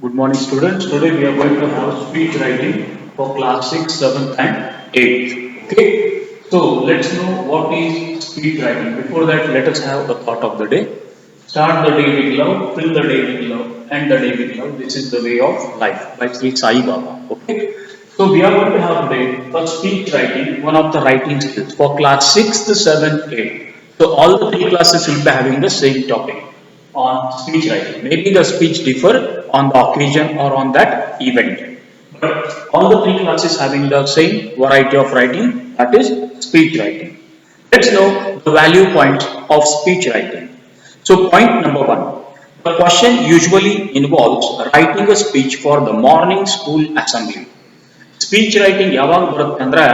Good morning, students. Today we are going to have speech writing for class 6, 7th, and 8th. Okay, so let's know what is speech writing. Before that, let us have the thought of the day. Start the day with love, fill the day with love, end the day with love. This is the way of life by Sri Sai Baba. Okay, so we are going to have today for speech writing, one of the writing skills for class 6th, 7th, 8th. So all the three classes will be having the same topic on speech writing. Maybe the speech differ on the occasion or on that event. But all the three classes having the same variety of writing, that is speech writing. Let's know the value points of speech writing. So point number one. The question usually involves writing a speech for the morning school assembly. Speech writing ಯಾವಾಗ ಬರುತ್ತೆ ಅಂದ್ರೆ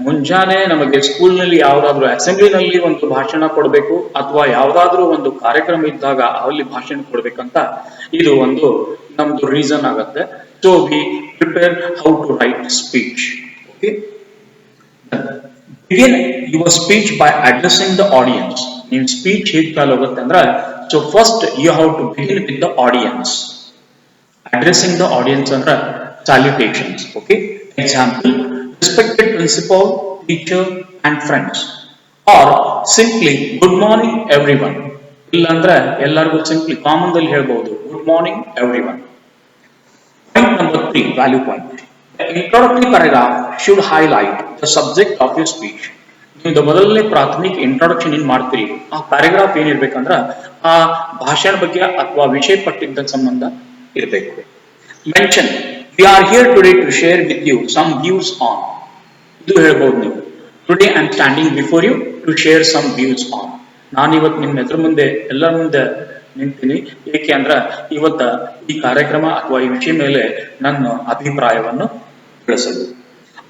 ಮುಂಜಾನೆ ನಮಗೆ ಸ್ಕೂಲ್ನಲ್ಲಿ ಯಾವ್ದಾದ್ರು ಅಸೆಂಬ್ಲಿನಲ್ಲಿ ಒಂದು ಭಾಷಣ ಕೊಡಬೇಕು ಅಥವಾ ಯಾವ್ದಾದ್ರು ಒಂದು ಕಾರ್ಯಕ್ರಮ ಇದ್ದಾಗ ಅಲ್ಲಿ ಭಾಷಣ ಕೊಡ್ಬೇಕಂತ ಇದು ಒಂದು ನಮ್ದು ರೀಸನ್ ಆಗುತ್ತೆ. So we prepare how to write speech. Okay, begin your speech by addressing the audience. ನಿಮ್ ಸ್ಪೀಚ್ ಹೇಗೆ ಚಾಲು ಹೋಗುತ್ತೆ ಅಂದ್ರೆ, so first you have to begin with the audience. Addressing the audience under salutations. Okay, example: respected principal, teacher, and friends, or simply good morning everyone. ಇಲ್ಲಾಂದ್ರೆ ಎಲ್ಲರಿಗೂ simply common ಅಲ್ಲಿ ಹೇಳ್ಬಹುದು good morning everyone. Point number 3, value point. The introductory paragraph should highlight the subject of your speech. ನೀವು ಮೊದಲನೇ ಪ್ರಾಥಮಿಕ introduction ಏನ್ ಮಾಡ್ತೀರಿ, ಆ ಪ್ಯಾರಾಗ್ರಾಫ್ ಏನಿರ್ಬೇಕಂದ್ರ ಆ ಭಾಷಣ ಬಗ್ಗೆ ಅಥವಾ ವಿಷಯ ಪಟ್ಟಿದ್ದ ಸಂಬಂಧ ಇರಬೇಕು. Mention we are here today to share with you some views on. ಇದು ಹೇಳ್ಬಹುದು ನೀವು, today I am standing before you to share some views on. ನಾನು ಇವತ್ತು ನಿಮ್ಮ ಎದುರು ಮುಂದೆ ಎಲ್ಲರ ಮುಂದೆ ನಿಂತೀನಿ, ಏಕೆ ಅಂದ್ರ ಇವತ್ತ ಈ ಕಾರ್ಯಕ್ರಮ ಅಥವಾ ಈ ವಿಷಯ ಮೇಲೆ ನನ್ನ ಅಭಿಪ್ರಾಯವನ್ನು ತಿಳಿಸಲು.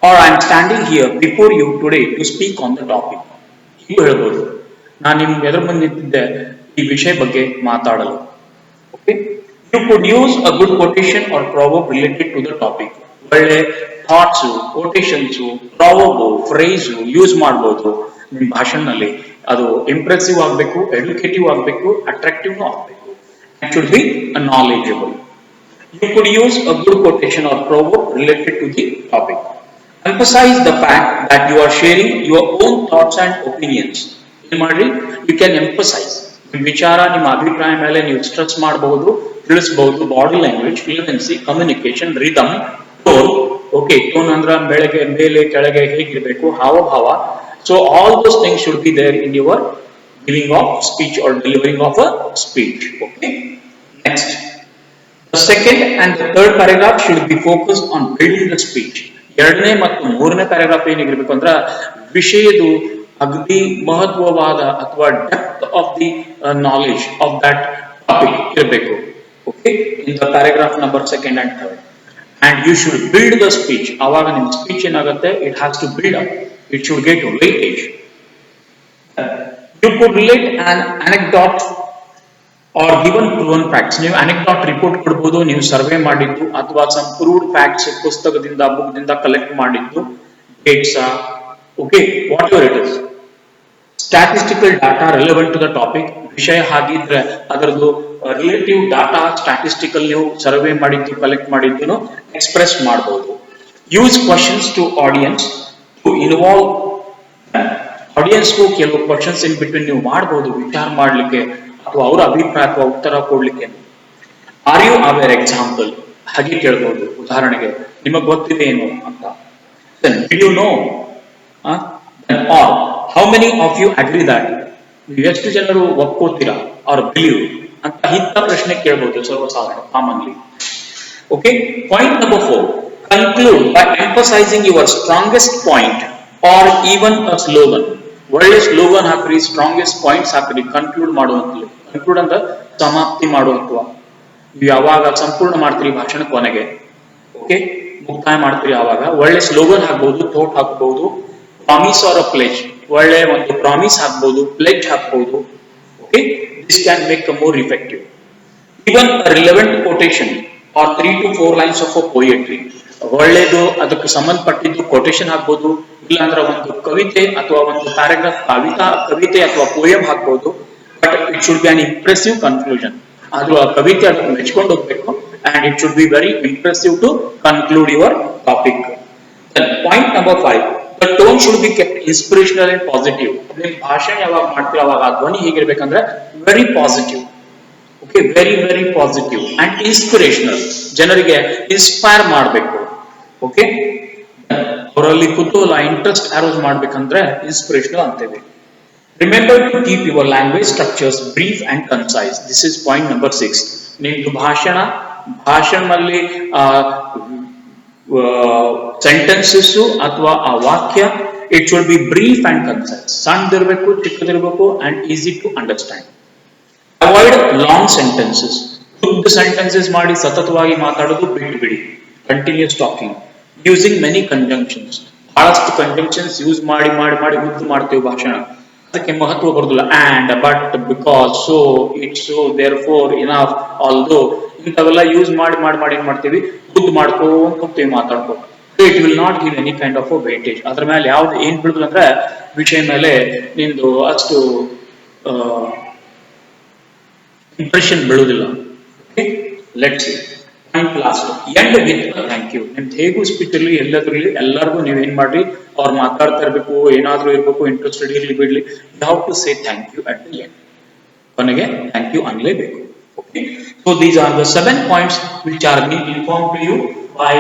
Or I am standing here before you today to speak on the topic. ಹೀಗೂ ಹೇಳ್ಬೋದು, ನಾನು ನಿಮ್ ಎದುರು ಮುಂದೆ ನಿಂತಿದ್ದೆ ಈ ವಿಷಯ ಬಗ್ಗೆ ಮಾತಾಡಲು. Okay, you could use a good quotation or proverb related to the topic. ಒಳ್ಳೆ thoughts, quotations, proverb, phrase use ಮಾಡಬಹುದು ನಿಮ್ಮ ಭಾಷಣದಲ್ಲಿ. ಅದು ಇಂಪ್ರೆಸಿವ್ ಆಗಬೇಕು, ಎಡ್ಯುಕೇಟಿವ್ ಆಗಬೇಕು, ಅಟ್ರಾಕ್ಟಿವ್ ಆಗಬೇಕು. It should B knowledgeable. You could use a good quotation or proverb related to the topic. Emphasize the fact that you are sharing your own thoughts and opinions. ಏನು ಮಾಡ್ರಿ, you can emphasize. ನಿಮ್ಮ ವಿಚಾರ, ನಿಮ್ಮ ಅಭಿಪ್ರಾಯ ಮೇಲೆ ನೀವು stress ಮಾಡಬಹುದು, ತಿಳಿಸಬಹುದು. Body language, fluency, communication, rhythm, tone. Okay, tone ಅಂದ್ರೆ ಬೆಳಗ್ಗೆ ಮೇಲೆ ಕೆಳಗೆ ಹೇಗಿರಬೇಕು, ಹಾವಭಾವ. So all those things should be there in your giving of speech or delivering of a speech. Okay, next the second and the third paragraph should be focused on building the speech. ಎರಡನೇ ಮತ್ತು ಮೂರನೇ paragraph ಏನಿರಬೇಕು ಅಂದ್ರೆ ವಿಷಯದು ಅಗದಿ ಮಹತ್ವವಾದ ಅಥವಾ depth of the knowledge of that topic ಇರಬೇಕು. Okay, in the paragraph number second and third, and you should build the speech. Avaga nim speech enagutte, it has to build up, it should get weightage. You could relate an anecdote or given proven facts. ನೀವು anecdote report ಕೊಡಬಹುದು, ನೀವು survey ಮಾಡಿದ್ದು ಅಥವಾ some proved facts ಪುಸ್ತಕದಿಂದ ಬುಕ್ದಿಂದ collect ಮಾಡಿದ್ದು, dates, okay, whatever it is. Statistical data relevant to the topic. ವಿಷಯ ಹಾಗಿದ್ರೆ ಅದರದ್ದು ರಿಲೇಟಿವ್ ಡಾಟಾ ಸ್ಟ್ಯಾಟಿಸ್ಟಿಕಲ್ ನೀವು ಸರ್ವೆ ಮಾಡಿದ್ದು ಕಲೆಕ್ಟ್ ಮಾಡಿದ್ದು ಎಕ್ಸ್ಪ್ರೆಸ್ ಮಾಡಬಹುದು. Use questions to audience to involve. ಆಡಿಯನ್ಸ್ಗೂ ಕೆಲವು ಕ್ವಶನ್ಸ್ ಇನ್ ಬಿಟ್ವೀನ್ ನೀವು ಮಾಡಬಹುದು ವಿಚಾರ ಮಾಡಲಿಕ್ಕೆ ಅಥವಾ ಅವರ ಅಭಿಪ್ರಾಯ ಅಥವಾ ಉತ್ತರ ಕೊಡ್ಲಿಕ್ಕೆ. ಆರ್ ಯು ಅವೇರ್, ಎಕ್ಸಾಂಪಲ್ ಹಾಗೆ ಕೇಳಬಹುದು. ಉದಾಹರಣೆಗೆ, ನಿಮಗೆ ಗೊತ್ತಿದೆ ಏನು ಅಂತ. Did you know, or how many of you agree that. ನೀವು ಎಷ್ಟು ಜನರು ಒಪ್ಕೋತೀರಾ ಆರ್ ಬಿಲೀವ್ ಅಂತ ಇಂಥ ಪ್ರಶ್ನೆ ಕೇಳಬಹುದು ಸರ್ವಸಾಧಾರಣ commonly. Okay, point number 4, conclude by emphasising your strongest point or even a slogan. ಒಳ್ಳೆ ಸ್ಲೋಗನ್ ಹಾಕ್ರಿ, ಸ್ಟ್ರಾಂಗೆಸ್ಟ್ ಪಾಯಿಂಟ್ಸ್ ಹಾಕ್ರಿ, ಕನ್ಕ್ಲೂಡ್ ಮಾಡುವಂತದ್ದು. ಕನ್ಕ್ಲೂಡ್ ಅಂತ ಸಮಾಪ್ತಿ ಮಾಡುವಂತ. ನೀವು ಯಾವಾಗ ಸಂಪೂರ್ಣ ಮಾಡ್ತೀರಿ ಭಾಷಣ ಕೊನೆಗೆ, ಓಕೆ, ಮುಕ್ತಾಯ ಮಾಡ್ತೀರಿ, ಆವಾಗ ಒಳ್ಳೆ ಸ್ಲೋಗನ್ ಹಾಕ್ಬಹುದು, ಥಾಟ್ ಹಾಕಬಹುದು. ಪ್ರಾಮಿಸ್ ಆರ್ ಅ ಪ್ಲೇಜ್, ಒಳ್ಳೆ ಒಂದು ಪ್ರಾಮಿಸ್ ಹಾಕ್ಬಹುದು, ಪ್ಲೇಜ್ ಹಾಕ್ಬಹುದು. Okay, this can make a more effective. Even a relevant quotation or 3 to 4 lines of a poetry. ಒಳ್ಳೆದು ಅದಕ್ಕೆ ಸಂಬಂಧಪಟ್ಟಿದ್ದು ಕೊಟೇಶನ್ ಹಾಕ್ಬಹುದು, ಇಲ್ಲಾಂದ್ರೆ ಒಂದು ಕವಿತೆ ಅಥವಾ ಒಂದು ಪ್ಯಾರಾಗ್ರಾಫ್ ಕವಿತೆ ಅಥವಾ ಪೋಯಮ್ ಹಾಕ್ಬಹುದು. But it should be an impressive conclusion. ಅದು ಆ ಕವಿತೆ ಅದಕ್ಕೆ ಮೆಚ್ಕೊಂಡು ಹೋಗ್ಬೇಕು, and it should be very impressive to conclude your topic. Then point number 5, the tone should be kept inspirational and positive. ನಿಮ್ಮ ಭಾಷಣ ಯಾವಾಗ ಮಾಡ್ತೀವಿ ಅವಾಗ ಆ ಧ್ವನಿ ಹೇಗಿರ್ಬೇಕಂದ್ರೆ very positive. Okay, very very positive and inspirational, ಜನರಿಗೆ ಇನ್ಸ್ಪೈರ್ ಮಾಡಬೇಕು. ಓಕೆ, ಅವರಲ್ಲಿ ಕುತೂಹಲ ಇಂಟ್ರೆಸ್ಟ್ ಅರೋಸ್ ಮಾಡ್ಬೇಕಂದ್ರೆ ಇನ್ಸ್ಪಿರೇಷನಲ್ ಅಂತೇವೆ. Remember to keep your language structures brief and concise. This is point number 6. ನಿಮ್ದು ಭಾಷಣದಲ್ಲಿ ಸೆಂಟೆನ್ಸಸ್ ಅಥವಾ ಆ ವಾಕ್ಯ it should be brief and concise. ಸಣ್ಣದಿರಬೇಕು, ಚಿಕ್ಕದಿರಬೇಕು and easy to understand. Avoid long sentences. ಉದ್ದ ಸೆಂಟೆನ್ಸಸ್ ಮಾಡಿ ಸತತವಾಗಿ ಮಾತಾಡೋದು ಬಿಡಿ. Continuous talking using many conjunctions. ಬಹಳಷ್ಟು ಕಂಜಂಕ್ಷನ್ಸ್ ಯೂಸ್ ಮಾಡಿ ಉದ್ದು ಮಾಡ್ತೇವೆ ಭಾಷಣ, ಅದಕ್ಕೆ ಮಹತ್ವ ಬರುದಿಲ್ಲ. And, but, because, so, it, so, therefore, enough, although ಇಂಥವೆಲ್ಲ ಯೂಸ್ ಮಾಡಿ ಏನ್ ಮಾಡ್ತೀವಿ, ಉದ್ದು ಮಾಡ್ಕೊಂತ ಹೋಗ್ತೀವಿ ಮಾತಾಡ್ಕೊ. It will not give any kind of weightage. ಅದ್ರ ಮೇಲೆ ಯಾವ್ದು ಏನ್ ಬಿಡುದಿಲ್ಲ ಅಂದ್ರೆ ವಿಷಯ ಮೇಲೆ ನಿಂದು ಅಷ್ಟು ಇಂಪ್ರೆಷನ್ ಬೀಳುದಿಲ್ಲ. Okay, let's see. Point last, end with thank you. ನಿಮ್ದು ಹೇಗೂ ಸ್ಪೀಚ್ ಅಲ್ಲಿ ಎಲ್ಲರಿಗೂ ನೀವ್ ಏನ್ ಮಾಡ್ರಿ, ಅವ್ರು ಮಾತಾಡ್ತಾ ಇರ್ಬೇಕು, ಏನಾದ್ರೂ ಇರ್ಬೇಕು, ಇಂಟ್ರೆಸ್ಟೆಡ್ ಇರ್ಲಿ ಬಿಡ್ಲಿ, you have to say thank you at the end. ಕೊನೆಗೆ ಥ್ಯಾಂಕ್ ಯು ಅನ್ಲೇಬೇಕು. Okay, so these are the 7 points which are being informed to you by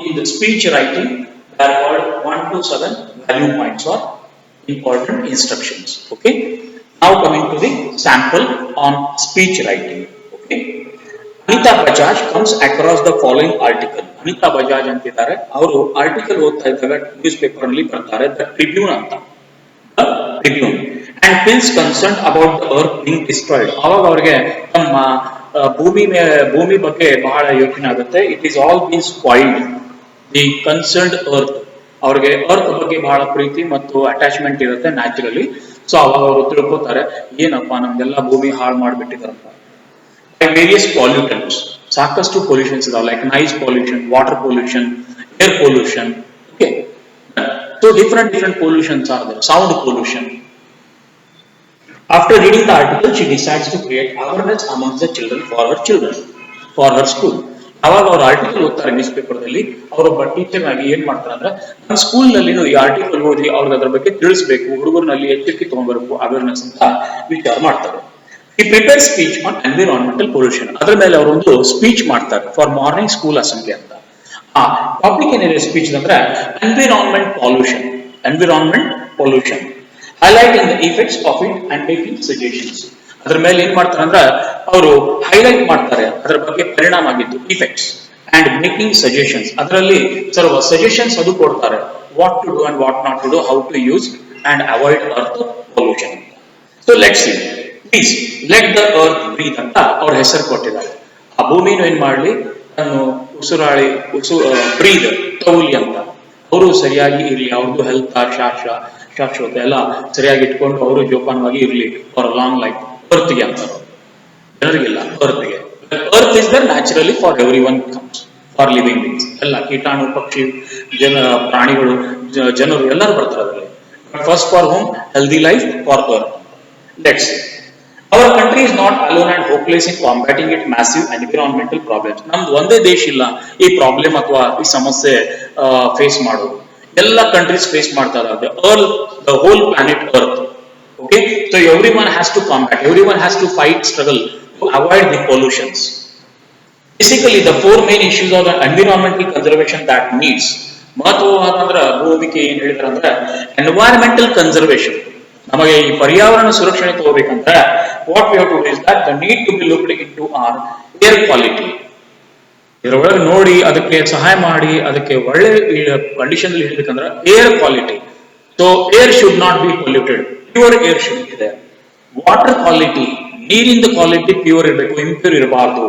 in the speech writing. There are 1 to 7 value points or important instructions. Okay, now coming to the sample on speech writing. Okay, Anita Bajaj comes across the following article. Anita Bajaj ಅಂತಿದ್ದಾರೆ, ಅವರು article ಓದ್ತಾ ಇದ್ದಾಗ news paper ಅಲ್ಲಿ ಬರ್ತಾರೆ, the Tribune ಅಂತ, the Tribune, and feels concern about the earth being destroyed. ಅವಾಗ ಅವ್ರಿಗೆ ತಮ್ಮ ಭೂಮಿ ಬಗ್ಗೆ ಬಹಳ ಯೋಚನೆ ಆಗುತ್ತೆ. It is all been spoiled, the concerned earth. ಅವ್ರಿಗೆ ಅರ್ತ್ ಬಗ್ಗೆ ಬಹಳ ಪ್ರೀತಿ ಮತ್ತು ಅಟ್ಯಾಚ್ಮೆಂಟ್ ಇರುತ್ತೆ ನ್ಯಾಚುರಲಿ. ಸೊ ಅವಾಗ ಅವರು ತಿಳ್ಕೊತಾರೆ, ಏನಪ್ಪಾ ನಮ್ದೆಲ್ಲ ಭೂಮಿ ಹಾಳು ಮಾಡ್ಬಿಟ್ಟಿದಾರಪ್ಪ. ವೇರಿಯಸ್ ಪಾಲ್ಯೂಟನ್ಸ್, ಸಾಕಷ್ಟು ಪೊಲ್ಯೂಷನ್ಸ್ ಇದಾವೆ, like noise pollution, water pollution, air pollution. Okay, so different pollutions are there, sound pollution. After reading the article, she decides to create awareness amongst the children for her school. ಅವಾಗ ಅವ್ರ article ಓದ್ತಾರೆ news ಪೇಪರ್ದಲ್ಲಿ. ಅವರೊಬ್ಬ teacher ಆಗಿ ಏನ್ ಮಾಡ್ತಾರೆ ಅಂದ್ರೆ, ನಮ್ಮ school ನಲ್ಲಿ ಈ ಆರ್ಟಿಕಲ್ ಓದಿ ಅವ್ರಿಗೆ ಅದ್ರ ಬಗ್ಗೆ ತಿಳಿಸ್ಬೇಕು, ಹುಡುಗರಲ್ಲಿ ಎಚ್ಚರಿಕೆ ತಗೊಂಡ್ಬರ್ಬೇಕು, ಅವೇರ್ನೆಸ್ ಅಂತ ವಿಚಾರ ಮಾಡ್ತಾರೆ. ಈ prepare speech on environmental pollution, ಅದ್ರ ಮೇಲೆ ಅವರೊಂದು ಸ್ಪೀಚ್ ಮಾಡ್ತಾರೆ ಫಾರ್ ಮಾರ್ನಿಂಗ್ ಸ್ಕೂಲ್ ಅಸೆಂಬ್ಲಿ ಅಂತ. ಆ ಟಾಪಿಕ್ ಏನಿದೆ ಸ್ಪೀಚ್ ಅಂದ್ರೆ environment pollution, highlighting the effects of it and making suggestions. ಅದರ ಮೇಲೆ ಏನ್ ಮಾಡ್ತಾರೆ ಅಂದ್ರೆ ಅವರು ಹೈಲೈಟ್ ಮಾಡ್ತಾರೆ ಅದರ ಬಗ್ಗೆ ಪರಿಣಾಮ ಆಗಿದ್ದು ಇಫೆಕ್ಟ್ಸ್, ಅಂಡ್ ಮೇಕಿಂಗ್ ಸಜೆಷನ್ಸ್. ಅದರಲ್ಲಿ ಸರ್ವ ಸಜೆಷನ್ಸ್ ಅದು ಕೊಡ್ತಾರೆ, what to do and what not to do, how to use and avoid earth pollution. So let's see, please let the earth breathe ಅಂತ ಅವ್ರ ಹೆಸರು ಕೊಟ್ಟಿದ್ದಾರೆ. ಆ ಭೂಮಿನೂ ಏನ್ ಮಾಡ್ಲಿ, ನಾನು ಬ್ರೀದ್ ತೌಲಿ ಅಂತ, ಅವರು ಸರಿಯಾಗಿ ಇರ್ಲಿ, ಅವ್ರದ್ದು ಹೆಲ್ತ್ ಶಾಶ್ವತ ಎಲ್ಲ ಸರಿಯಾಗಿ ಇಟ್ಕೊಂಡು ಅವರು ಜೋಪಾನವಾಗಿ ಇರ್ಲಿ ಫಾರ್ ಲಾಂಗ್ ಲೈಫ್. ಅರ್ತ್ಗೆ ಅಂತ, ಜನರಿಗಿಲ್ಲ, ಅರ್ತ್ಗೆ. Earth is the naturally for every one comes, for living beings. ಎಲ್ಲ ಕೀಟಾಣು, ಪಕ್ಷಿ, ಪ್ರಾಣಿಗಳು, ಜನರು ಎಲ್ಲರೂ ಬರ್ತಾರೆ ಅದರಲ್ಲಿ. First for home, healthy life for earth. Let's our country is not alone and hopeless in combating it massive environmental problems. ನಮ್ದು ಒಂದೇ ದೇಶ ಇಲ್ಲ ಈ ಪ್ರಾಬ್ಲಮ್ ಅಥವಾ ಈ ಸಮಸ್ಯೆ ಫೇಸ್ ಮಾಡೋದು. ಎಲ್ಲ ಕಂಟ್ರೀಸ್ ಫೇಸ್ ಮಾಡ್ತಾ ಇದ್ದಾರೆ, the whole planet Earth. Okay, so everyone has to combat, everyone has to fight, struggle to avoid the pollutions. Basically, the 4 main issues of the environmental conservation that needs. ಮಹತ್ವವಾದಂದ್ರ ಭೂಮಿಕೆ ಏನ್ ಹೇಳಿದ್ರ ಅಂದ್ರೆ environmental conservation. ನಮಗೆ ಈ ಪರ್ಯಾವರಣ ಸುರಕ್ಷಣೆ ತಗೋಬೇಕಂದ್ರೆ what we have to do is that the need to be looked into our air quality. ಇದರೊಳಗೆ ನೋಡಿ ಅದಕ್ಕೆ ಸಹಾಯ ಮಾಡಿ ಅದಕ್ಕೆ ಒಳ್ಳೆ ಕಂಡೀಷನ್ ಅಲ್ಲಿ ಇರ್ಬೇಕಂದ್ರೆ air quality. So air should not be polluted, pure air should ಇದೆ. ವಾಟರ್ ಕ್ವಾಲಿಟಿ, ನೀರಿನ ಕ್ವಾಲಿಟಿ ಪ್ಯೂರ್ ಇರಬೇಕು, ಇಂಪ್ಯೂರ್ ಇರಬಾರ್ದು.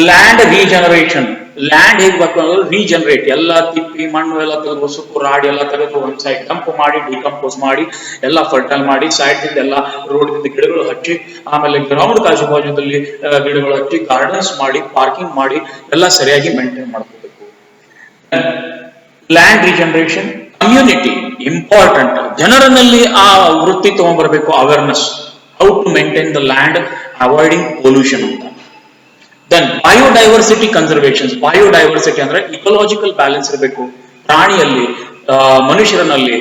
ಲ್ಯಾಂಡ್ ರೀಜನರೇಷನ್, ಲ್ಯಾಂಡ್ ಹೇಗ್ ಬರ್ಬೇಕು ರೀಜನರೇಟ್, ಎಲ್ಲ ತಿಪ್ಪಿ ಮಣ್ಣು ಎಲ್ಲ ತೆಗೆದು ಸುಕ್ಕು ರಾಡಿ ಎಲ್ಲ ತೆಗೆದು ಒಂದ್ ಸೈಡ್ ಡಂಪ್ ಮಾಡಿ ಡಿಕಂಪೋಸ್ ಮಾಡಿ ಎಲ್ಲ ಫರ್ಟೈಲ್ ಮಾಡಿ ಸೈಡ್ ದಿಂದ ಎಲ್ಲ ರೋಡ್ ದಿಂದ ಗಿಡಗಳು ಹಚ್ಚಿ, ಆಮೇಲೆ ಗ್ರೌಂಡ್ ಕಾಜು ಬಾಜುದಲ್ಲಿ ಗಿಡಗಳು ಹಚ್ಚಿ, ಗಾರ್ಡನ್ಸ್ ಮಾಡಿ, ಪಾರ್ಕಿಂಗ್ ಮಾಡಿ ಎಲ್ಲ ಸರಿಯಾಗಿ ಮೇಂಟೈನ್ ಮಾಡ್ಕೋಬೇಕು. ಲ್ಯಾಂಡ್ ರೀಜನರೇಷನ್, ಕಮ್ಯುನಿಟಿ ಇಂಪಾರ್ಟೆಂಟ್, ಜನರಲ್ಲಿ ಆ ವೃತ್ತಿ ತಗೊಂಡ್ಬರ್ಬೇಕು, awareness how to maintain the land avoiding pollution ಅಂತ. Then biodiversity conservation. ಬಯೋಡೈವರ್ಸಿಟಿ ಅಂದ್ರೆ ಇಕೋಲಾಜಿಕಲ್ ಬ್ಯಾಲೆನ್ಸ್ ಇರಬೇಕು ಪ್ರಾಣಿಯಲ್ಲಿ, ಮನುಷ್ಯರಲ್ಲಿ,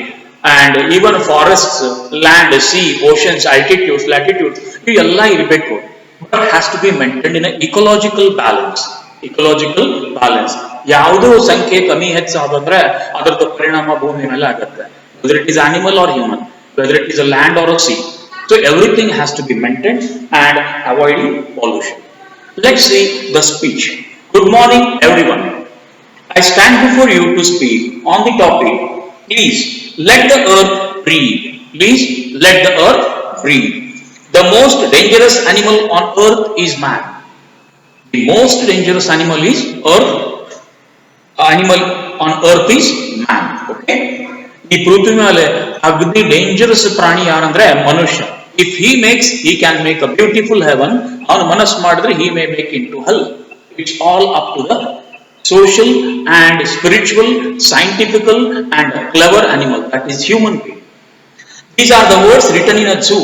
and even forest, land, sea, oceans, altitudes, latitudes ಇವೆಲ್ಲ ಇರಬೇಕು. But has to be maintained in ecological balance. Ecological balance. ಯಾವುದೋ ಸಂಖ್ಯೆ ಕಮ್ಮಿ ಹೆಚ್ಚು ಆದಂದ್ರೆ ಅದರದ ಪರಿಣಾಮ ಭೂಮಿ ಮೇಲೆ ಆಗುತ್ತೆ, whether it is animal or human, whether it is a land or a sea. So everything has to be maintained and avoiding pollution. Let's see the speech. Good morning everyone. I stand before you to speak on the topic, please let the earth breathe. Please let the earth breathe. The most dangerous animal on earth is man. The most dangerous animal is earth. Animal on earth is man. Okay. ಈ ಪೃಥ್ವಿ ಮೇಲೆ ಅಗ್ದಿ dangerous ಪ್ರಾಣಿ ಯಾರಂದ್ರೆ ಮನುಷ್ಯ. If he makes, he can make a beautiful heaven. ಅವನು ಮನಸ್ಸು ಮಾಡಿದ್ರೆ he may make into hell. It's all up to the social and spiritual, scientifical and clever animal, that is human being. These are the words written in a zoo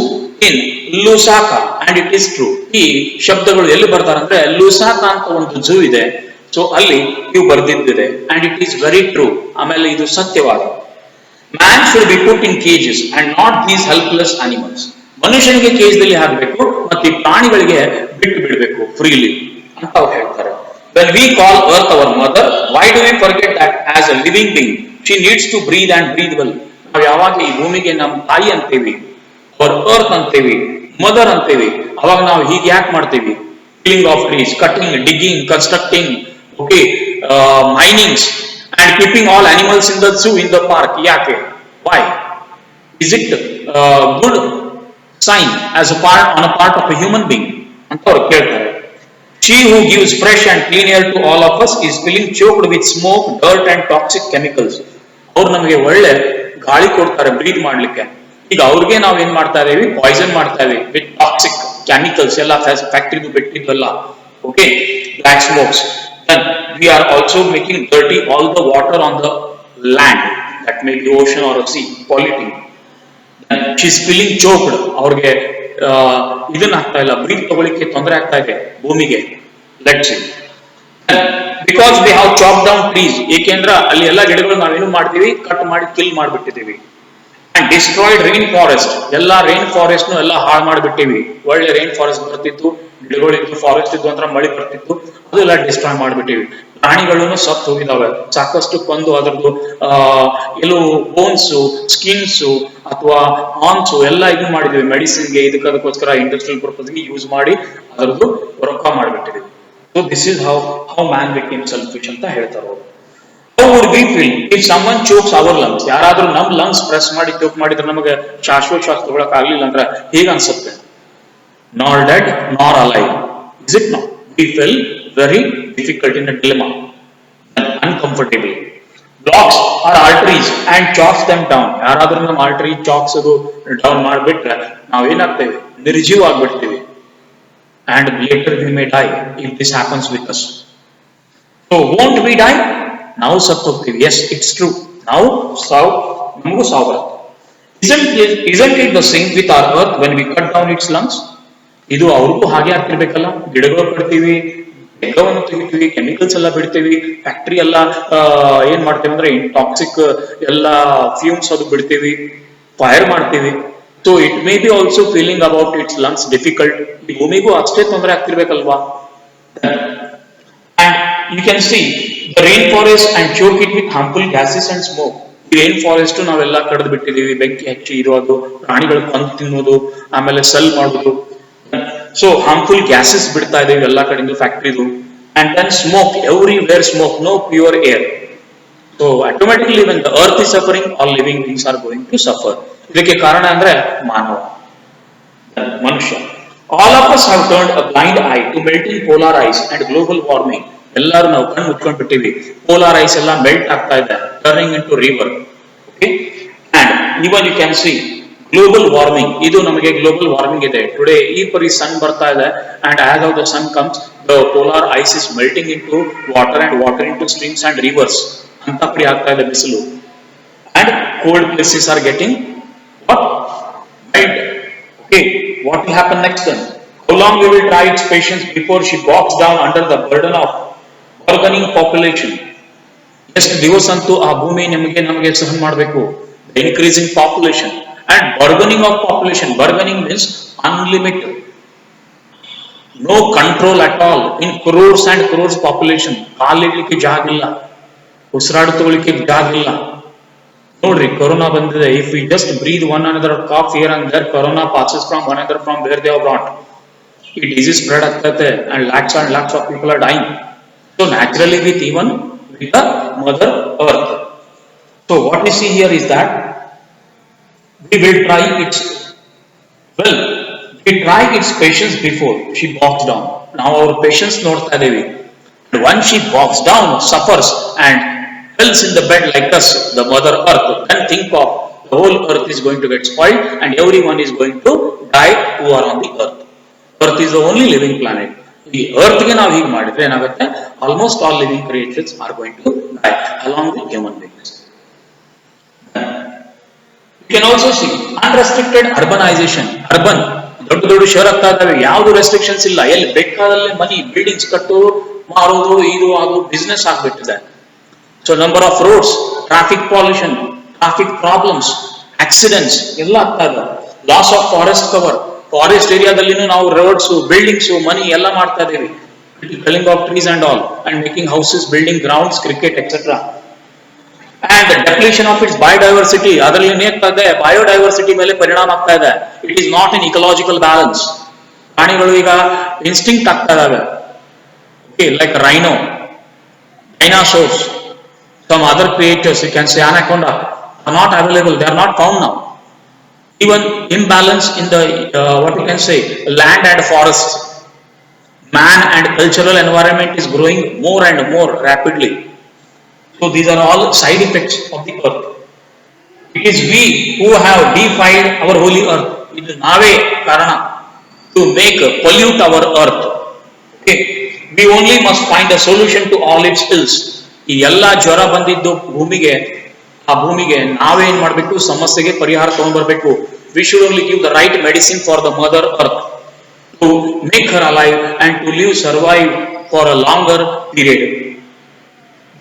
in Lusaka and it is true. ಈ ಶಬ್ದಗಳು ಎಲ್ಲಿ ಬರ್ತಾರೆ ಅಂದ್ರೆ ಲುಸಾಕಾ ಅಂತ ಒಂದು zoo ಇದೆ, so ಅಲ್ಲಿ ಇವು ಬರ್ದಿದ್ದಿದೆ and it is very true. ಆಮೇಲೆ ಇದು ಸತ್ಯವಾದ. Man should be put in cages and not these helpless animals. ಮನುಷ್ಯನಿಗೆ ಕೇಜ್ದಲ್ಲಿ ಹಾಕಬೇಕು ಮತ್ತೆ ಪ್ರಾಣಿಗಳಿಗೆ ಬಿಟ್ಟು ಬಿಡಬೇಕು ಫ್ರೀಲಿ ಅಂತ ಅವ್ರು ಹೇಳ್ತಾರೆ. When we call earth our mother, why do we forget that as a living being she needs to breathe and breathe well? ನಾವು ಯಾವಾಗ ಈ ಭೂಮಿಗೆ ನಮ್ಮ ತಾಯಿ ಅಂತೀವಿ, ಅವರ್ earth ಅಂತೀವಿ, ಮದರ್ ಅಂತೀವಿ, ಅವಾಗ ನಾವು ಹೀಗೆ ಯಾಕೆ ಮಾಡ್ತೀವಿ? killing of trees, cutting, digging, constructing, okay, minings and keeping all animals in the zoo, in the park. ಯಾಕೆ? Why? Is it good sign as a part on a part of a human being ಅಂತ ಅವರು ಕೇಳ್ತಾರೆ. She who gives fresh and clean air to all of us is feeling choked with smoke, dirt and toxic chemicals. ಅವ್ರು ನಮಗೆ ಒಳ್ಳೆ ಗಾಳಿ ಕೊಡ್ತಾರೆ breathe ಮಾಡ್ಲಿಕ್ಕೆ, ಈಗ ಅವ್ರಿಗೆ ನಾವ್ ಏನ್ ಮಾಡ್ತಾ ಇದೀವಿ? ಪಾಯ್ಸನ್ ಮಾಡ್ತಾ ಇದೀವಿ ವಿತ್ ಟಾಕ್ಸಿಕ್ ಕೆಮಿಕಲ್ಸ್ ಎಲ್ಲ ಫ್ಯಾಕ್ಟರಿದು ಬಿಟ್ಟಿದ್ವಲ್ಲ, okay, black smokes. Then we are also making dirty all the water on the land, that may be ocean or a sea, polluting. She is feeling choked. ಅವ್ರಿಗೆ ಇದನ್ನ ಆಗ್ತಾ ಇಲ್ಲ, breathe ತಗೊಳ್ಳಿಕ್ಕೆ ತೊಂದರೆ ಆಗ್ತಾ ಇದೆ ಭೂಮಿಗೆ. Let's see. Because we have chop down trees. ಏಕೆಂದ್ರೆ ಅಲ್ಲಿ ಎಲ್ಲ ಗಿಡಗಳು ನಾವೇನು ಮಾಡ್ತೀವಿ? ಕಟ್ ಮಾಡಿ ಕಿಲ್ ಮಾಡಿಬಿಟ್ಟಿದ್ದೀವಿ. And destroyed rain forest. ಎಲ್ಲ ರೈನ್ ಫಾರೆಸ್ಟ್ ಎಲ್ಲ ಹಾಳು ಮಾಡಿಬಿಟ್ಟಿವಿ. ಒಳ್ಳೆ ರೈನ್ ಫಾರೆಸ್ಟ್ ಬರ್ತಿತ್ತು, ಗಿಡಗಳಿತ್ತು, ಫಾರೆಸ್ಟ್ ಇದ್ದು ಅಂದ್ರೆ ಮಳೆ ಬರ್ತಿತ್ತು, ಅದೆಲ್ಲ ಡಿಸ್ಟ್ರಾಯ್ ಮಾಡಿಬಿಟ್ಟಿವಿ. ಪ್ರಾಣಿಗಳನ್ನು ಸತ್ತು ಹೋಗಿದಾವೆ, ಸಾಕಷ್ಟು ಕೊಂದು ಅದರದ್ದು ಎಲ್ಲೂ ಬೋನ್ಸ್, ಸ್ಕಿನ್ಸ್ ಅಥವಾ ಹಾರ್ನ್ಸ್ ಎಲ್ಲ ಇದು ಮಾಡಿದ್ವಿ ಮೆಡಿಸಿನ್ಗೆ, ಇದಕ್ಕೋಸ್ಕರ ಇಂಡಸ್ಟ್ರಿಯಲ್ ಪರ್ಪಸ್ಗೆ ಯೂಸ್ ಮಾಡಿ ಅದರದ್ದು ರೊಕ್ಕ ಮಾಡಿಬಿಟ್ಟಿದ್ವಿ. So this is how man became selfish ಅಂತ ಹೇಳ್ತಾರೆ ಅವರು. How would we feel if someone chokes our lungs? ಯಾರಾದ್ರೂ ನಮ್ ಲಂಗ್ಸ್ ಪ್ರೆಸ್ ಮಾಡಿ ಚೋಕ್ ಮಾಡಿದ್ರೆ ನಮಗೆ ಶ್ವಾಸ ತಗೊಳಕ್ ಆಗ್ಲಿಲ್ಲ ಅಂದ್ರೆ ಹೇಗ ಅನ್ಸುತ್ತೆ? Nor dead nor alive, is it not? We feel very difficult in a dilemma, uncomfortable. Blocks our arteries and chops them down. ಯಾರಾದ್ರೂ ನಮ್ಮ ಆರ್ಟರಿ ಚಾಕ್ಸ್ ಅದು ಡೌನ್ ಮಾಡ್ಬಿಟ್ರೆ ನಾವೇನಾಗ್ತೇವೆ? ನಿರ್ಜೀವ ಆಗ್ಬಿಡ್ತೀವಿ. And later we may die if this happens with us. So won't we die? ನಾವು ಸತ್ತು ಹೋಗ್ತೀವಿ. Yes, it's true. ನಾವು ನಮಗೂ ಸಾವು ಬರುತ್ತೆ. Isn't it the same with our earth when we cut down its lungs? ಇದು ಅವ್ರಿಗೂ ಹಾಗೆ ಆಗ್ತಿರ್ಬೇಕಲ್ಲ. ಗಿಡಗಳು ಕಟ್ತೀವಿ, ಬೆಳವನ್ನು ತೆಗಿತೀವಿ, ಕೆಮಿಕಲ್ಸ್ ಎಲ್ಲ ಬಿಡ್ತೀವಿ, ಫ್ಯಾಕ್ಟ್ರಿ ಎಲ್ಲ ಏನ್ ಮಾಡ್ತೀವಿ ಅಂದ್ರೆ ಟಾಕ್ಸಿಕ್ ಎಲ್ಲ ಫ್ಯೂಮ್ಸ್ ಅದು ಬಿಡ್ತೀವಿ, ಫೈರ್ ಮಾಡ್ತೀವಿ. So it may be also feeling about it's lungs difficult. ಈ ಭೂಮಿಗೂ ಅಷ್ಟೇ ತೊಂದರೆ ಆಗ್ತಿರ್ಬೇಕಲ್ವಾ? And you can see the rainforest and choke it with harmful gases and smoke. ಈ ರೈನ್ ಫಾರೆಸ್ಟ್ ನಾವೆಲ್ಲ ಕಡ್ದು ಬಿಟ್ಟಿದೀವಿ, ಬೆಂಕಿ ಹಚ್ಚಿ ಇರೋದು, ಪ್ರಾಣಿಗಳು ಕೊಂದು ತಿನ್ನೋದು, ಆಮೇಲೆ ಸೆಲ್ ಮಾಡೋದು. ಸೊ ಹಾರ್ಮ್ಫುಲ್ ಗ್ಯಾಸಸ್ ಬಿಡ್ತಾ ಇದೀವಿ ಎಲ್ಲಾ ಕಡೆಯಿಂದ ಫ್ಯಾಕ್ಟ್ರಿದು. And then smoke, everywhere smoke, no pure air. So automatically when the earth is suffering, all living beings are going to suffer. ಇದಕ್ಕೆ ಕಾರಣ ಅಂದ್ರೆ ಮಾನವ, ಮನುಷ್ಯ. All of us have turned a blind eye to melting polar ice and global warming. ಎಲ್ಲರೂ ನಾವು ಕಣ್ಣು ಮುಚ್ಕೊಂಡು ಬಿಟ್ಟಿವಿ. ಪೋಲಾರ್ ಐಸ್ ಎಲ್ಲ ಮೆಲ್ಟ್ ಆಗ್ತಾ ಇದೆ, turning into river. Okay, and even you can see global warming. ಇದು ನಮಗೆ ಗ್ಲೋಬಲ್ ವಾರ್ಮಿಂಗ್ ಇದೆ. ಟುಡೇ ಈ ಪರಿ ಸನ್ ಬರ್ತಾ ಇದೆ, and as of the sun comes the polar ice is melting into water and water into streams and rivers. ಅಂತ ಪರಿ ಆಗ್ತಾ ಇದೆ ಬಿಸಿಲು. And cold places are getting what? Right. Okay, what will happen next then? How long we will try its patience before she bogs down under the burden of burgeoning population? ಎಷ್ಟು ದಿವಸ ಅಂತೂ ಆ ಭೂಮಿ ನಮಗೆ ಸಹನ್ ಮಾಡಬೇಕು. Increasing population and burgeoning of population. Burgeoning means unlimited, no control at all in crores and crores population. ಕಾಲಿಡ್ಲಿಕ್ಕೆ ಜಾಗ ಇಲ್ಲ, ಉಸಿರಾಡು ತಗೊಳ್ಳಿಕ್ಕೆ ಜಾಗ ಇಲ್ಲ. ನೋಡ್ರಿ, ಕೊರೋನಾ ಬಂದಿದೆ. If we just breathe one another cough here and there, corona passes from one another from where they have brought. ಈ ಡಿಸೀಸ್ ಸ್ಪ್ರೆಡ್ ಆಗ್ತೈತೆ and lakhs of people are dying. So naturally with even with the mother earth. So what we see here is that we will try its patience before she bogs down. Now our patience ನೋಡ್ತಾ ಇದ್ದೀವಿ. Once she bogs down, suffers and falls in the bed like us, the mother earth, then think of the whole earth is going to get spoiled and everyone is going to die who are on the earth. Earth is the only living planet. ಈ ಅರ್ತ್ಗೆ ನಾವು ಹೀಗೆ ಮಾಡಿದ್ರೆ ಏನಾಗುತ್ತೆ, almost all living creatures are going to die along with human beings. You can also see unrestricted urbanisation. Urban ದೊಡ್ಡ ದೊಡ್ಡ ಶಹರ ಆಗ್ತಾ ಇದಾವೆ, ಯಾವ್ದು ರೆಸ್ಟ್ರಿಕ್ಷನ್ಸ್ ಇಲ್ಲ. ಎಲ್ಲಿ ಬೇಕಾದಲ್ಲಿ ಮನಿ ಬಿಲ್ಡಿಂಗ್ಸ್ ಕಟ್ಟೋದು, ಮಾರೋದು, ಇದು ಅದು ಬಿಸ್ನೆಸ್ ಆಗ್ಬಿಟ್ಟಿದೆ. So number of roads, traffic pollution, traffic problems, accidents ಎಲ್ಲ ಆಗ್ತಾ ಇದಾವೆ. Loss of forest cover, forest ಏರಿಯಾದಲ್ಲಿನೂ ನಾವು ರೋಡ್ಸ್, ಬಿಲ್ಡಿಂಗ್ಸ್, ಮನಿ ಎಲ್ಲ ಮಾಡ್ತಾ ಇದ್ದೀವಿ. Culling of trees and all and making houses, building grounds, cricket etcetera. And depletion of its biodiversity. ಅದರಲ್ಲಿ ಏನಾಗ್ತಾ ಇದೆ, ಬಯೋಡೈವರ್ಸಿಟಿ ಮೇಲೆ ಪರಿಣಾಮ ಆಗ್ತಾ ಇದೆ. It is not in ecological balance. ಪ್ರಾಣಿಗಳು ಈಗ ಇನ್ಸ್ಟಿಂಕ್ಟ್ ಆಗ್ತಾ ಇದಾವೆ. Like rhino, dinosaurs, some other creators, you can say anaconda, are not available. They are not found now. Even imbalance in the what you can say land and forest. Man and cultural environment is growing more and more rapidly. So these are all side effects of the earth. It is we who have defied our holy earth. It is nave karana to make pollute our earth. Okay, we only must find a solution to all its ills. ಈ ಎಲ್ಲಾ ಜ್ವರ ಬಂದಿದ್ದು ಭೂಮಿಗೆ, ಆ ಭೂಮಿಗೆ ನಾವೇನ್ ಮಾಡ್ಬೇಕು, ಸಮಸ್ಯೆಗೆ ಪರಿಹಾರ ತಗೊಂಡ್ಬರ್ಬೇಕು. We should only give the right medicine for the mother earth to make her alive and to survive for a longer period.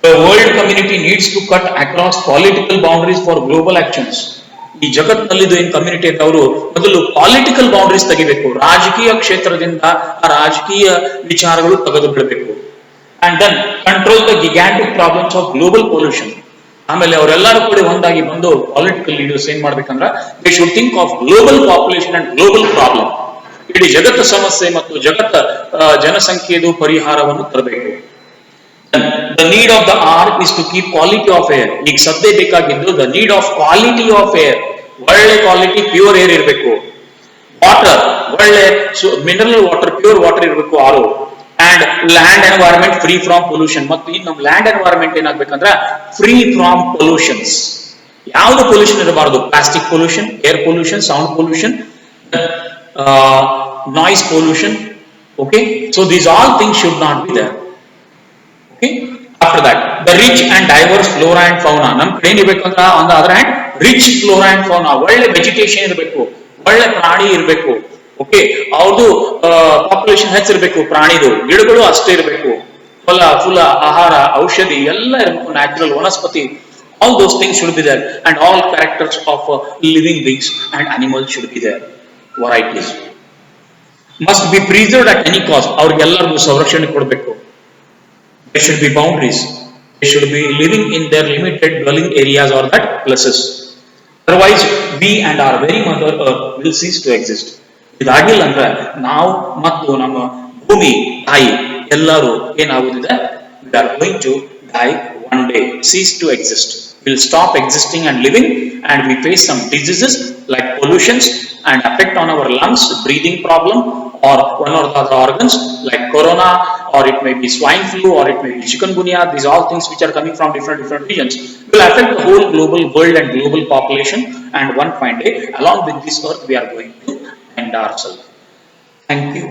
The world community needs to cut across political boundaries for global actions. ಈ ಜಗತ್ತಿನಲ್ಲಿದ್ದು ಏನ್ community ಅಂತ ಅವರು ಮೊದಲು political boundaries ತೆಗಿಬೇಕು. ರಾಜಕೀಯ ಕ್ಷೇತ್ರದಿಂದ ಆ ರಾಜಕೀಯ ವಿಚಾರಗಳು ತೆಗೆದು ಬಿಡಬೇಕು. And then control the gigantic problems of global pollution. ಆಮೇಲೆ ಅವರೆಲ್ಲರೂ ಕೂಡ ಒಂದಾಗಿ ಬಂದು ಪಾಲಿಟಿಕಲ್ ಲೀಡರ್ಸ್ ಏನ್ ಮಾಡ್ಬೇಕಂದ್ರೆ, they should think of global population and global problem. ಇಡೀ ಜಗತ್ತ ಸಮಸ್ಯೆ ಮತ್ತು ಜಗತ್ತ ಜನಸಂಖ್ಯೆದು ಪರಿಹಾರವನ್ನು ತರಬೇಕು. The need of the hour is to keep quality of air. ಈಗ ಸದ್ಯ ಬೇಕಾಗಿದ್ದು the need of quality of air. ಒಳ್ಳೆ ಕ್ವಾಲಿಟಿ ಪ್ಯೂರ್ ಏರ್ ಇರಬೇಕು. ವಾಟರ್, ಒಳ್ಳೆ ಮಿನರಲ್ ವಾಟರ್, ಪ್ಯೂರ್ ವಾಟರ್ ಇರಬೇಕು. Air and land environment free from pollution. ಮತ್ತು ಈ ನಮ್ಮ ಲ್ಯಾಂಡ್ ಎನ್ವೈರನ್ಮೆಂಟ್ ಏನಾಗಬೇಕಂದ್ರೆ ಫ್ರೀ ಫ್ರಾಮ್ ಪೊಲ್ಯೂಷನ್ಸ್. ಯಾವುದು ಪೊಲ್ಯೂಷನ್ ಇರಬಾರದು. Plastic pollution, air pollution, sound pollution, noise pollution. Okay, so these all things should not be there. Okay, after that the rich and diverse flora and fauna. ನಮ್ ಕಡೆ ಏನಿರ್ಬೇಕಂದ್ರೆ on the other hand rich flora and fauna, ಒಳ್ಳೆ vegetation ಇರಬೇಕು, ಒಳ್ಳೆ ಪ್ರಾಣಿ ಇರಬೇಕು. Okay, ಅವ್ರದ್ದು population ಹೆಚ್ಚಿರ್ಬೇಕು, ಪ್ರಾಣಿದು ಗಿಡಗಳು ಅಷ್ಟೇ ಇರಬೇಕು, ಫುಲ್ ಆಹಾರ, ಔಷಧಿ ಎಲ್ಲ ಇರಬೇಕು, ನ್ಯಾಚುರಲ್ ವನಸ್ಪತಿ. All those things should be there and all characters of living beings and animals should be there. Varieties must be preserved at any cost. ಅವ್ರಿಗೆಲ್ಲರಿಗೂ ಸಂರಕ್ಷಣೆ ಕೊಡಬೇಕು. there should be boundaries. They should be living in their limited dwelling areas or that places. Otherwise, we and our very mother earth will cease to exist. ಇದಾಗಿಲ್ಲ ಅಂದ್ರೆ ನಾವು ಮತ್ತು ನಮ್ಮ ಭೂಮಿ ತಾಯಿ ಎಲ್ಲರೂ ಏನಾಗುತ್ತಿದೆ, we are going to die one day, cease to exist. We'll stop existing and living, and we face some diseases like pollutions and affect on our lungs, breathing problem, or one or the other organs like corona, or it may be swine flu, or it may be chikungunya. These are all things which are coming from different regions will affect the whole global world and global population, and one fine day along with this earth we are going to end ourselves. Thank you.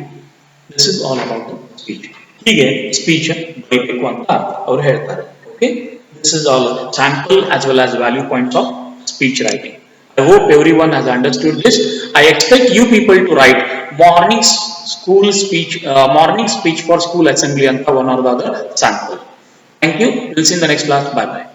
This is all about the speech. ಹೀಗೆ speech ಬರೀಬೇಕು ಅಂತ ಅವರು ಹೇಳ್ತಾರೆ. Okay, this is all sample as well as value points of speech writing. I hope everyone has understood this. I expect you people to write morning speech for school assembly anta one or the other sample. Thank you. We'll see in the next class. Bye bye.